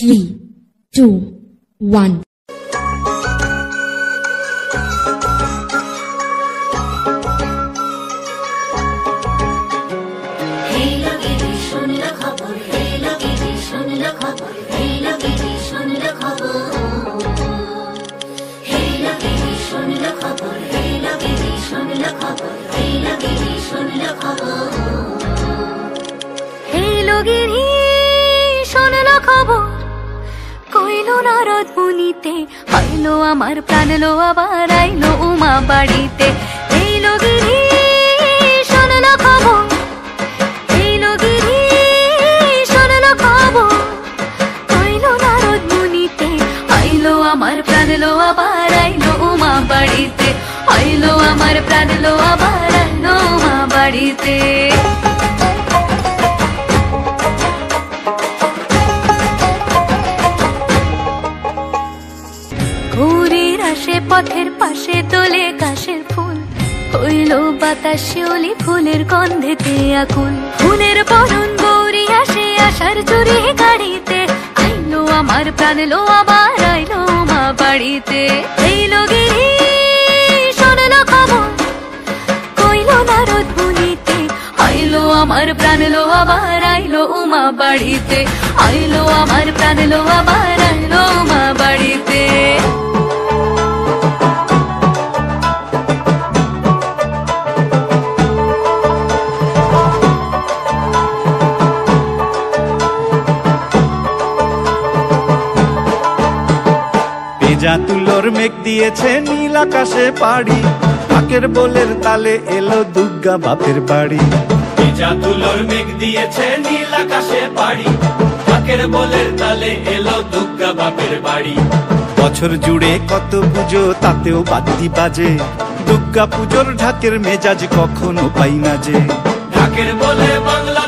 3, 2, 1. নারদ মুনিতে আইলো আমার প্রাণ লো আবার আইলো উমা বাড়িতে। এইলো গিরি শোনলো খবর, এইলো গিরি শোনলো খবর, আইলো নারদ মুনিতে আইলো আমার প্রাণ লো আবার আইলো উমা বাড়িতে। আইলো আমার প্রাণ লো আবার আইলো উমা বাড়িতে। পথের পাশে তোলে কাশের ফুল, হইল বাতাস শিউলি ফুলের গন্ধেতে আকুল। ফুলের বরণ গৌরী আসে আশার চুরি গাড়িতে, আইলো আমার প্রাণ লো আবার আইলো মা বাড়িতে। এইলো গিরি শোনলো খবর, কইলো নারদ মুনিতে আইলো আমার প্রাণ লো আবার আইলো উমা বাড়িতে। আইলো আমার প্রাণ লো আবার আইলো উমা বাড়িতে। যা তুলোর মেঘ দিয়েছে নীল আকাশে পাড়ি, কাকের বোলের তালে এলো দুর্গা বাপের বাড়ি। যা তুলোর মেঘ দিয়েছে নীল আকাশে পাড়ি, কাকের বোলের তালে এলো দুর্গা বাপের বাড়ি। বছর জুড়ে কত পুজো তাতেও বাদ্যি বাজে, দুর্গা পুজোর ঢাকের মেজাজ কখনো পাই না যে। ঢাকের বলে বাংলা